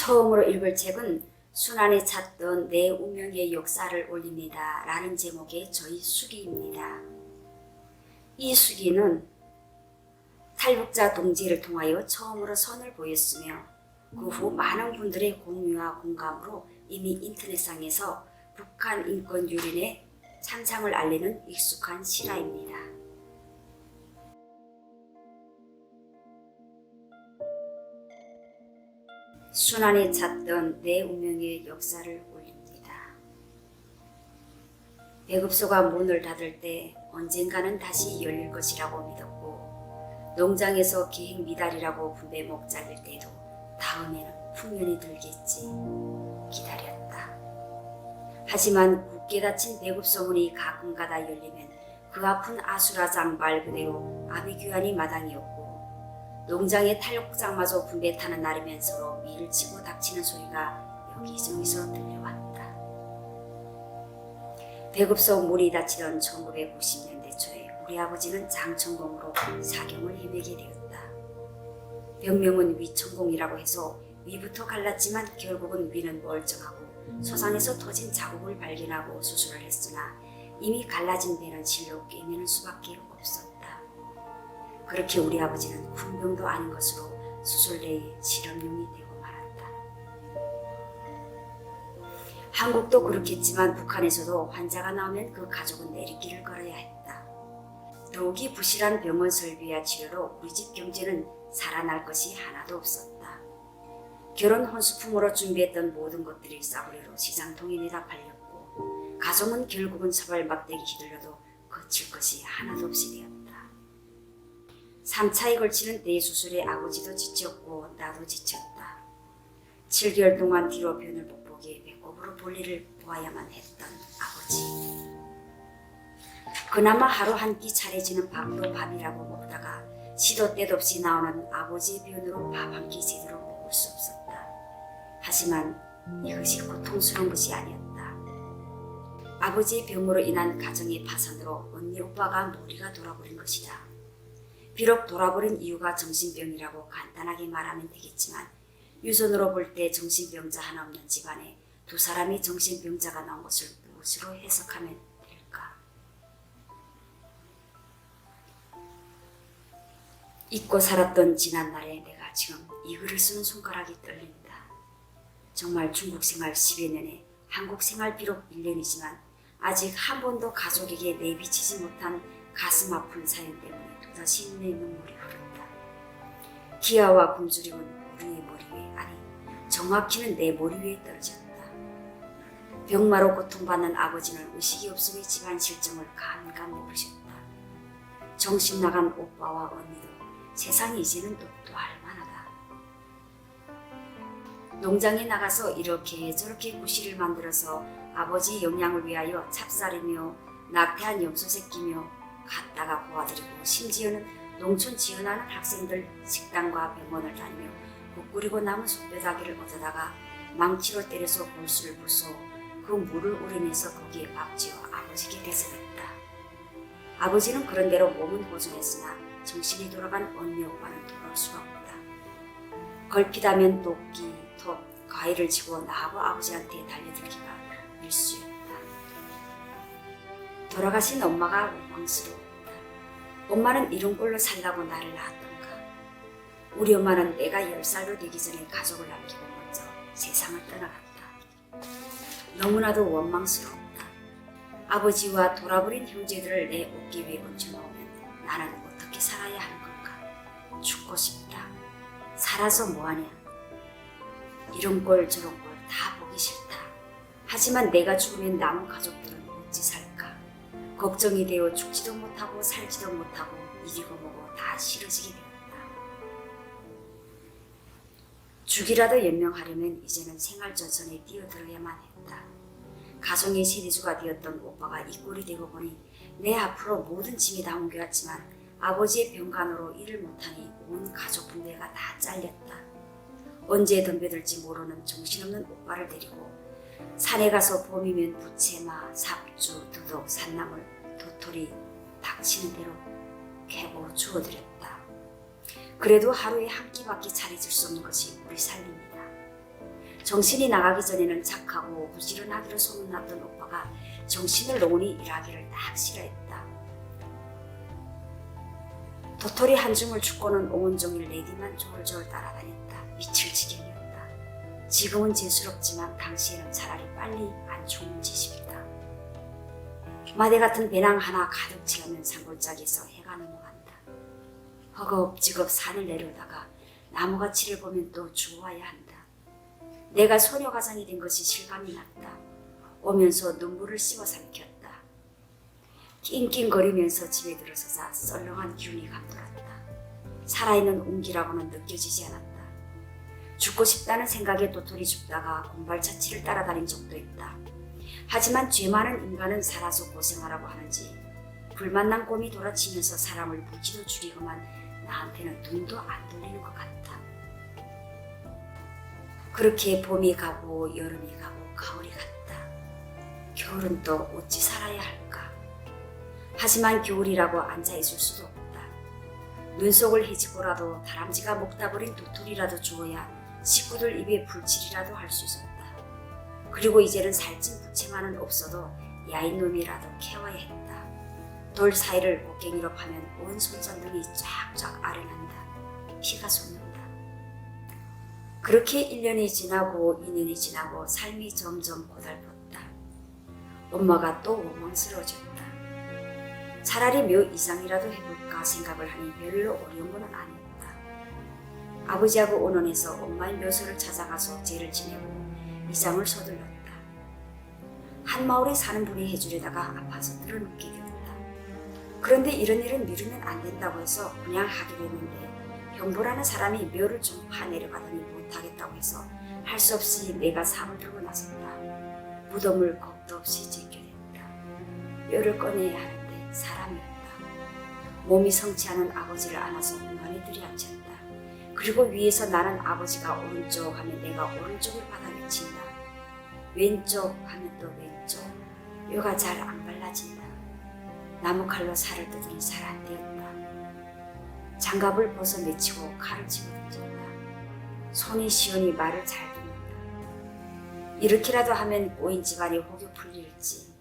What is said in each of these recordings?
처음으로 읽을 책은 순환에 찾던 내 운명의 역사를 올립니다 라는 제목의 저희 수기입니다. 이 수기는 탈북자 동지를 통하여 처음으로 선을 보였으며 그 후 많은 분들의 공유와 공감으로 이미 인터넷상에서 북한 인권 유린의 참상을 알리는 익숙한 실화입니다. 순환에 찾던 내 운명의 역사를 올립니다. 배급소가 문을 닫을 때 언젠가는 다시 열릴 것이라고 믿었고, 농장에서 기행 미달이라고 분배 먹자일 때도 다음에는 풍년이 들겠지 기다렸다. 하지만 굳게 닫힌 배급소 문이 가끔가다 열리면 그 앞은 아수라장 말 그대로 아비규환이 마당이었고, 농장의 탈옥장마저 분배 타는 날이면 서로 밀을 치고 닥치는 소리가 여기저기서 들려왔다. 배급소 문이 닫히던 1990년대 초에 우리 아버지는 장천공으로 사경을 헤매게 되었다. 병명은 위천공이라고 해서 위부터 갈랐지만 결국은 위는 멀쩡하고 소상에서 터진 자국을 발견하고 수술을 했으나 이미 갈라진 배는 실로 꿰매는 수밖에 없었다. 그렇게 우리 아버지는 군병도 아닌 것으로 수술대의 실험용이 되고 말았다. 한국도 그렇겠지만 북한에서도 환자가 나오면 그 가족은 내리길을 걸어야 했다. 더욱이 부실한 병원 설비와 치료로 우리 집 경제는 살아날 것이 하나도 없었다. 결혼 혼수품으로 준비했던 모든 것들이 싸구려로 시장통에 내다 팔렸고, 가정은 결국은 처벌막대기 휘둘려도 거칠 것이 하나도 없이 되었다. 3차에 걸치는 대수술에 아버지도 지쳤고 나도 지쳤다. 7개월 동안 뒤로 변을 못 보게 배꼽으로 볼일을 보아야만 했던 아버지. 그나마 하루 한 끼 차려지는 밥도 밥이라고 먹다가 시도 때도 없이 나오는 아버지의 변으로 밥 한 끼 제대로 먹을 수 없었다. 하지만 이것이 고통스러운 것이 아니었다. 아버지의 병으로 인한 가정의 파산으로 언니 오빠가 머리가 돌아버린 것이다. 비록 돌아버린 이유가 정신병이라고 간단하게 말하면 되겠지만, 유전으로 볼 때 정신병자 하나 없는 집안에 두 사람이 정신병자가 나온 것을 무엇으로 해석하면 될까? 잊고 살았던 지난날에 내가 지금 이 글을 쓰는 손가락이 떨린다. 정말 중국 생활 10여 년에 한국 생활 비록 1년이지만 아직 한 번도 가족에게 내비치지 못한 가슴 아픈 사연 때문에 또다시 내 눈물이 흐른다. 기아와 굶주림은 우리의 머리 위에, 아니 정확히는 내 머리 위에 떨어졌다. 병마로 고통받는 아버지는 의식이 없음의 집안 실정을 간간 모르셨다. 정신 나간 오빠와 언니도 세상이 이제는 똑똑할 만하다. 농장에 나가서 이렇게 저렇게 구실을 만들어서 아버지 영양을 위하여 찹쌀이며 낙태한 염소 새끼며 갖다가 보아드리고, 심지어는 농촌 지원하는 학생들 식당과 병원을 다니며 국 끓이고 남은 속뼈다귀를 얻어다가 망치로 때려서 골수를 부숴 그 물을 우려내서 거기에 밥지어 아버지께 대접했다. 아버지는 그런 대로 몸은 호전했으나 정신이 돌아간 언니 오빠는 돌아올 수가 없다. 걸핏하면 도끼, 톱, 과일을 쥐고 나하고 아버지한테 달려들기가 일쑤였다. 돌아가신 엄마가 원망스러웠다. 엄마는 이런 꼴로 살라고 나를 낳았던가. 우리 엄마는 내가 10살도 되기 전에 가족을 남기고 먼저 세상을 떠나갔다. 너무나도 원망스러웠다. 아버지와 돌아버린 형제들을 내 어깨 위에 얹혀놓으면 나는 어떻게 살아야 하는 건가. 죽고 싶다. 살아서 뭐하냐. 이런 꼴 저런 꼴 다 보기 싫다. 하지만 내가 죽으면 남은 가족들은 어찌 살까. 걱정이 되어 죽지도 못하고 살지도 못하고 이리고 뭐고 다 싫어지게 되었다. 죽이라도 연명하려면 이제는 생활전선에 뛰어들어야만 했다. 가정의 세대주가 되었던 오빠가 이 꼴이 되고 보니 내 앞으로 모든 짐이 다 옮겨왔지만 아버지의 병간호로 일을 못하니 온 가족 분배가 다 잘렸다. 언제 덤벼들지 모르는 정신없는 오빠를 데리고 산에 가서 봄이면 부채마, 삽주, 두둑, 산나물, 도토리 닥치는 대로 캐고 주워드렸다. 그래도 하루에 한 끼밖에 차려줄 수 없는 것이 우리 삶입니다. 정신이 나가기 전에는 착하고 부지런하기로 소문났던 오빠가 정신을 놓으니 일하기를 딱 싫어했다. 도토리 한 줌을 죽고는 온종일 내 뒤만 졸졸 따라다녔다. 미칠 지경이었다. 지금은 죄스럽지만 당시에는 차라리 빨리 안 죽는 짓입니다. 마대 같은 배낭 하나 가득 채우면 산골짜기에서 해가 넘어간다. 허겁지겁 산을 내려다가 나무가치를 보면 또 죽어와야 한다. 내가 소녀가장이 된 것이 실감이 났다. 오면서 눈물을 씹어 삼켰다. 낑낑거리면서 집에 들어서자 썰렁한 기운이 감돌았다. 살아있는 온기라고는 느껴지지 않았다. 죽고 싶다는 생각에 도토리 줍다가 공발차치를 따라다닌 적도 있다. 하지만 죄 많은 인간은 살아서 고생하라고 하는지 불만난 곰이 돌아치면서 사람을 무지도 죽이고만 나한테는 눈도 안 돌리는 것 같다. 그렇게 봄이 가고 여름이 가고 가을이 갔다. 겨울은 또 어찌 살아야 할까? 하지만 겨울이라고 앉아있을 수도 없다. 눈속을 헤집고라도 다람쥐가 먹다 버린 도토리라도 주어야 식구들 입에 불칠이라도 할 수 있었다. 그리고 이제는 살찐 부채만은 없어도 야인 놈이라도 캐와야 했다. 돌 사이를 곡괭이로 파면 온 손전등이 쫙쫙 아른한다. 피가 솟는다. 그렇게 1년이 지나고 2년이 지나고 삶이 점점 고달팠다. 엄마가 또 원망스러워졌다. 차라리 묘 이장이라도 해볼까 생각을 하니 별로 어려운 건 아니었다. 아버지하고 언론에서 엄마의 묘소를 찾아가서 제를 지내고 이장을 서둘렀다. 한 마을에 사는 분이 해주려다가 아파서 들어눕게 되었다. 그런데 이런 일은 미루면 안 된다고 해서 그냥 하기로 했는데 형부라는 사람이 묘를 좀 파내려가더니 못하겠다고 해서 할 수 없이 내가 삶을 들고 나섰다. 무덤을 겁도 없이 제껴냈다. 뼈를 꺼내야 하는데 사람이 없다. 몸이 성취하는 아버지를 안아서 멍하니 들이앉혔다. 그리고 위에서 나는 아버지가 오른쪽 하면 내가 오른쪽을 받아 외친다. 왼쪽 하면 또 왼쪽. 뼈가 잘 안 발라진다. 나무칼로 살을 뜯으니 잘 안 되었다. 장갑을 벗어 내치고 칼을 집어던졌다. 손이 시원히 말을 잘 듣는다. 이렇게라도 하면 꼬인 집안이 혹여 풀릴지,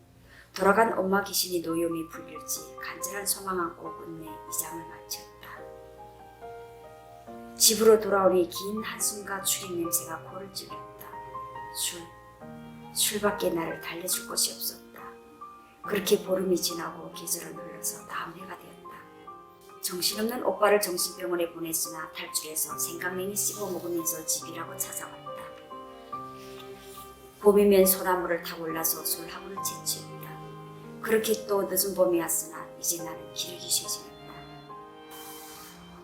돌아간 엄마 귀신이 노염이 풀릴지 간절한 소망 안고 끝내 이장을 마쳤다. 집으로 돌아오니 긴 한숨과 죽인 냄새가 코를 찔렸다. 술밖에 나를 달래줄 것이 없었다. 그렇게 보름이 지나고 계절은 흘러서 다음 해가 되었다. 정신없는 오빠를 정신병원에 보냈으나 탈출해서 생강냉이 씹어 먹으면서 집이라고 찾아왔다. 봄이면 소나무를 타고 올라서 술하고는 채취했다. 그렇게 또 늦은 봄이 왔으나 이제 나는 기력이 쇠진했다.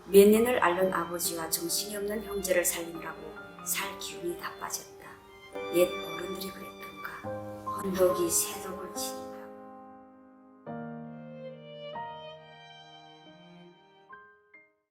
몇 년을 앓는 아버지와 정신이 없는 형제를 살리느라고 살 기운이 다 빠졌다. 옛 어른들이 그랬던가. 헌덕이 새도